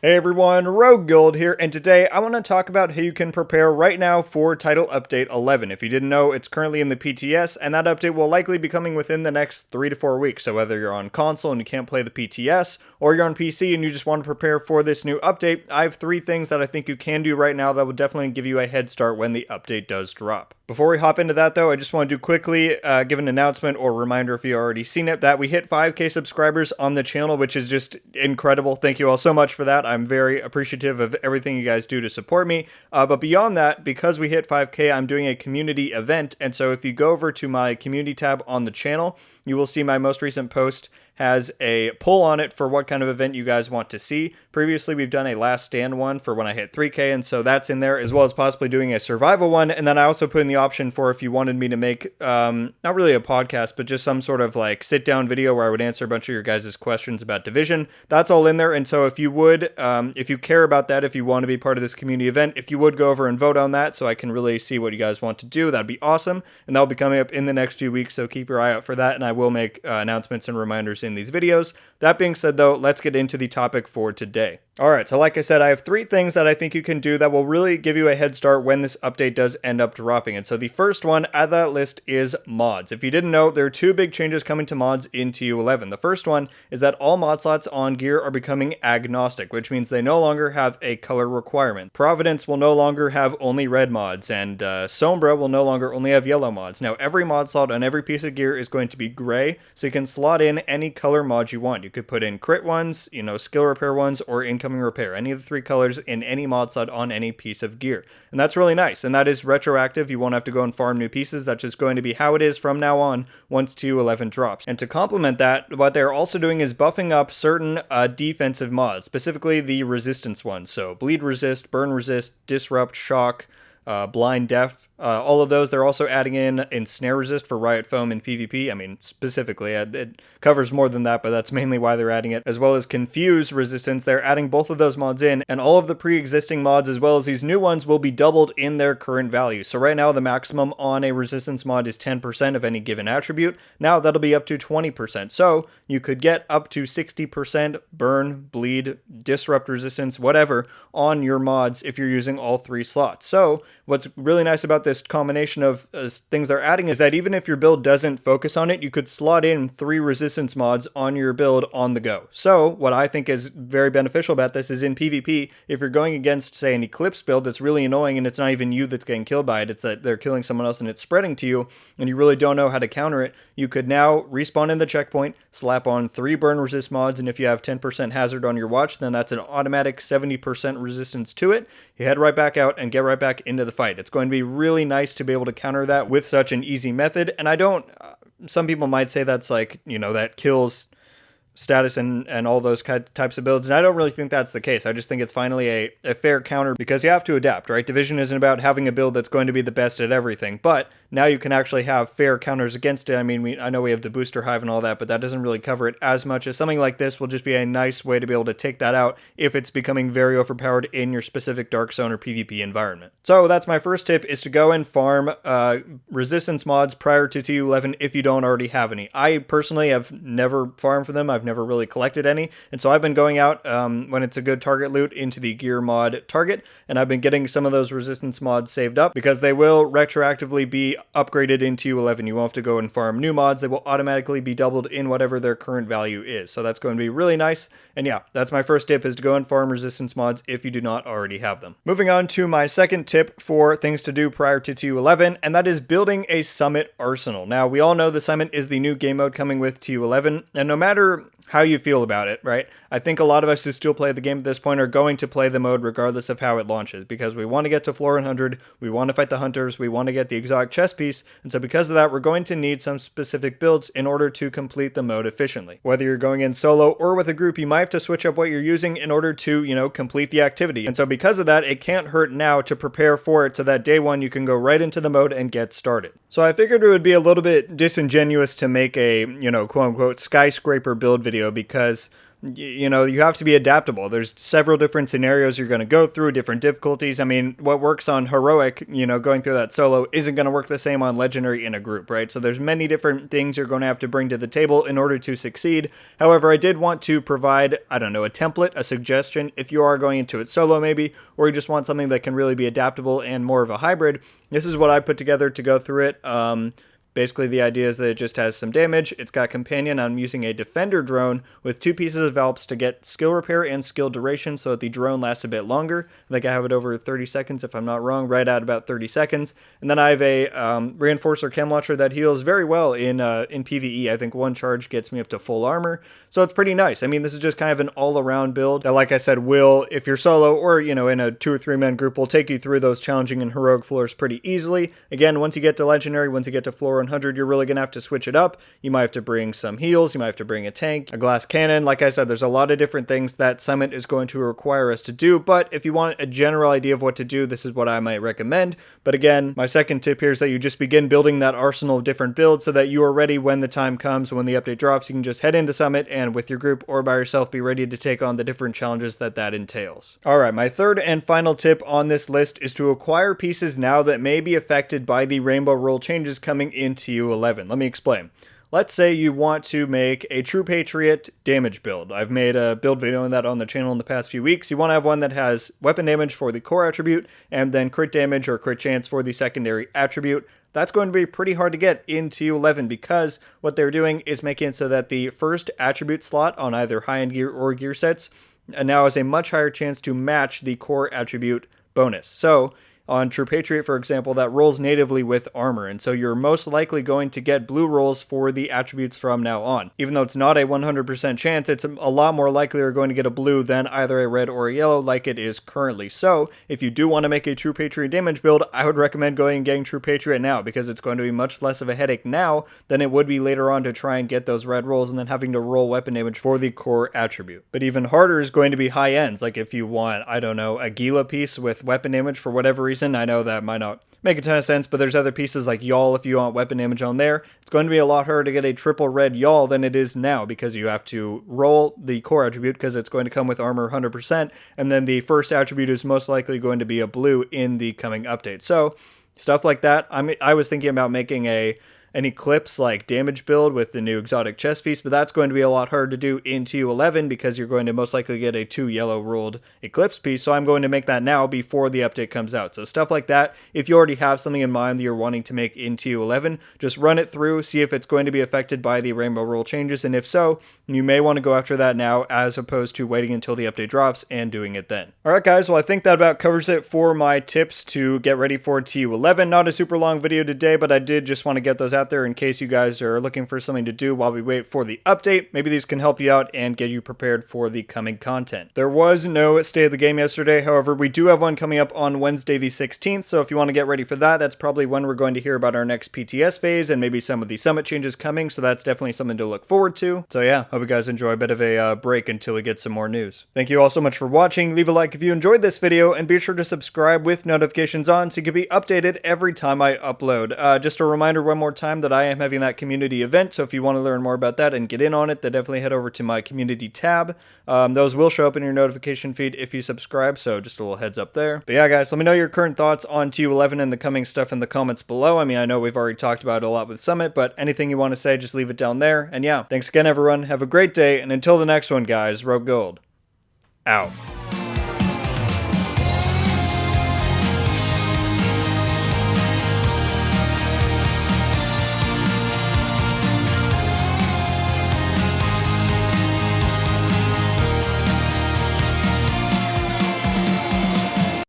Hey everyone, Rogue Gold here, and today I want to talk about how you can prepare right now for Title Update 11. If you didn't know, it's currently in the PTS, and that update will likely be coming within the next 3 to 4 weeks. So whether you're on console and you can't play the PTS, or you're on PC and you just want to prepare for this new update, I have 3 things that I think you can do right now that will definitely give you a head start when the update does drop. Before we hop into that though, I just want to do quickly give an announcement or reminder if you've already seen it, that we hit 5k subscribers on the channel, which is just incredible. Thank you all so much for that. I'm very appreciative of everything you guys do to support me. But beyond that, because we hit 5k, I'm doing a community event. And so if you go over to my community tab on the channel, you will see my most recent post has a poll on it for what kind of event you guys want to see. Previously, we've done a last stand one for when I hit 3k, and so that's in there, as well as possibly doing a survival one. And then I also put in the option for if you wanted me to make, not really a podcast, but just some sort of like sit down video where I would answer a bunch of your guys' questions about Division. That's all in there. And so if you would, if you care about that, if you want to be part of this community event, if you would go over and vote on that so I can really see what you guys want to do, that'd be awesome. And that'll be coming up in the next few weeks, so keep your eye out for that. And I will make announcements and reminders in these videos. That being said though, let's get into the topic for today. Alright, so like I said, I have 3 things that I think you can do that will really give you a head start when this update does end up dropping. And so the first one at that list is mods. If you didn't know, there are 2 big changes coming to mods in TU11. The first one is that all mod slots on gear are becoming agnostic, which means they no longer have a color requirement. Providence will no longer have only red mods, and Sombra will no longer only have yellow mods. Now every mod slot on every piece of gear is going to be gray, so you can slot in any color mod you want. You could put in crit ones, skill repair ones, or incoming repair, any of the 3 colors in any mod slot on any piece of gear. And that's really nice, and that is retroactive. You won't have to go and farm new pieces. That's just going to be how it is from now on once TU11 drops. And to complement that, what they're also doing is buffing up certain defensive mods, specifically the resistance ones. So bleed resist, burn resist, disrupt, shock, blind deaf, all of those. They're also adding in snare resist for riot foam and PvP. I mean, specifically, it covers more than that, but that's mainly why they're adding it, as well as confuse resistance. They're adding both of those mods in, and all of the pre-existing mods as well as these new ones will be doubled in their current value. So right now the maximum on a resistance mod is 10% of any given attribute. Now that'll be up to 20%. So you could get up to 60% burn, bleed, disrupt resistance, whatever, on your mods if you're using all 3 slots. So what's really nice about this combination of things they're adding is that even if your build doesn't focus on it, you could slot in 3 resistance mods on your build on the go. So what I think is very beneficial about this is in PvP, if you're going against, say, an Eclipse build that's really annoying and it's not even you that's getting killed by it, it's that they're killing someone else and it's spreading to you, and you really don't know how to counter it, you could now respawn in the checkpoint, slap on 3 burn resist mods, and if you have 10% hazard on your watch, then that's an automatic 70% resistance to it. You head right back out and get right back into the fight. It's going to be really nice to be able to counter that with such an easy method. And I don't, some people might say that's like, that kills status and all those types of builds, and I don't really think that's the case. I just think it's finally a fair counter, because you have to adapt, right? Division isn't about having a build that's going to be the best at everything, but now you can actually have fair counters against it. I mean, I know we have the booster hive and all that, but that doesn't really cover it as much as something like this will just be a nice way to be able to take that out if it's becoming very overpowered in your specific Dark Zone or PvP environment. So that's my first tip, is to go and farm resistance mods prior to TU11 if you don't already have any. I personally have never farmed for them. I've never really collected any, and so I've been going out when it's a good target loot into the gear mod target, and I've been getting some of those resistance mods saved up because they will retroactively be upgraded into TU11. You won't have to go and farm new mods. They will automatically be doubled in whatever their current value is. So that's going to be really nice. And yeah, that's my first tip, is to go and farm resistance mods if you do not already have them. Moving on to my second tip for things to do prior to TU11, and that is building a summit arsenal. Now, we all know the summit is the new game mode coming with TU11, and no matter how you feel about it, right? I think a lot of us who still play the game at this point are going to play the mode regardless of how it launches, because we want to get to floor 100, we want to fight the hunters, we want to get the exotic chest piece, and so because of that, we're going to need some specific builds in order to complete the mode efficiently. Whether you're going in solo or with a group, you might have to switch up what you're using in order to, complete the activity. And so because of that, it can't hurt now to prepare for it so that day one you can go right into the mode and get started. So I figured it would be a little bit disingenuous to make a, quote unquote skyscraper build video, because you know, you have to be adaptable. There's several different scenarios you're going to go through, different difficulties. I mean, what works on heroic, you know, going through that solo isn't going to work the same on legendary in a group, right? So there's many different things you're going to have to bring to the table in order to succeed. However, I did want to provide, I don't know, a template, a suggestion if you are going into it solo maybe, or you just want something that can really be adaptable and more of a hybrid. This is what I put together to go through it. Basically, the idea is that it just has some damage. It's got companion. I'm using a defender drone with 2 pieces of Alps to get skill repair and skill duration so that the drone lasts a bit longer. I think I have it over 30 seconds if I'm not wrong, right at about 30 seconds. And then I have a reinforcer chem launcher that heals very well in PvE. I think 1 charge gets me up to full armor. So it's pretty nice. I mean, this is just kind of an all-around build that, like I said, will, if you're solo or, you know, in a 2 or 3 man group, will take you through those challenging and heroic floors pretty easily. Again, once you get to legendary, once you get to floor 100, you're really going to have to switch it up. You might have to bring some heals, you might have to bring a tank, a glass cannon. Like I said, there's a lot of different things that Summit is going to require us to do, but if you want a general idea of what to do, this is what I might recommend. But again, my second tip here is that you just begin building that arsenal of different builds so that you are ready when the time comes, when the update drops. You can just head into Summit and with your group or by yourself be ready to take on the different challenges that entails. Alright, my third and final tip on this list is to acquire pieces now that may be affected by the rainbow rule changes coming into TU11. Let me explain. Let's say you want to make a True Patriot damage build. I've made a build video on that on the channel in the past few weeks. You want to have one that has weapon damage for the core attribute and then crit damage or crit chance for the secondary attribute. That's going to be pretty hard to get in TU11 because what they're doing is making it so that the first attribute slot on either high-end gear or gear sets now has a much higher chance to match the core attribute bonus. So on True Patriot, for example, that rolls natively with armor, and so you're most likely going to get blue rolls for the attributes from now on. Even though it's not a 100% chance, it's a lot more likely you're going to get a blue than either a red or a yellow like it is currently. So if you do want to make a True Patriot damage build, I would recommend going and getting True Patriot now, because it's going to be much less of a headache now than it would be later on to try and get those red rolls and then having to roll weapon damage for the core attribute. But even harder is going to be high ends, like if you want, I don't know, a Gila piece with weapon damage for whatever reason. I know that might not make a ton of sense, but there's other pieces like Yawl if you want weapon damage on there. It's going to be a lot harder to get a triple red Yawl than it is now because you have to roll the core attribute because it's going to come with armor 100%, and then the first attribute is most likely going to be a blue in the coming update. So stuff like that. I was thinking about making an Eclipse like damage build with the new exotic chest piece, but that's going to be a lot harder to do in TU11 because you're going to most likely get a 2 yellow ruled Eclipse piece, so I'm going to make that now before the update comes out. So stuff like that, if you already have something in mind that you're wanting to make in TU11, just run it through, see if it's going to be affected by the rainbow rule changes, and if so, you may want to go after that now as opposed to waiting until the update drops and doing it then. Alright guys, well I think that about covers it for my tips to get ready for TU11. Not a super long video today, but I did just want to get those out there in case you guys are looking for something to do while we wait for the update. Maybe these can help you out and get you prepared for the coming content. There was no State of the Game yesterday, however, we do have one coming up on Wednesday the 16th, so if you want to get ready for that, that's probably when we're going to hear about our next PTS phase and maybe some of the summit changes coming, so that's definitely something to look forward to. So yeah, hope you guys enjoy a bit of a break until we get some more news. Thank you all so much for watching. Leave a like if you enjoyed this video, and be sure to subscribe with notifications on so you can be updated every time I upload. Just a reminder one more time that I am having that community event, so if you want to learn more about that and get in on it, then definitely head over to my community tab. Those will show up in your notification feed if you subscribe, so just a little heads up there. But yeah guys, let me know your current thoughts on TU11 and the coming stuff in the comments below. I mean, I know we've already talked about it a lot with Summit, but anything you want to say, just leave it down there. And yeah, thanks again everyone, have a great day, and until the next one guys, Rogue Gold out.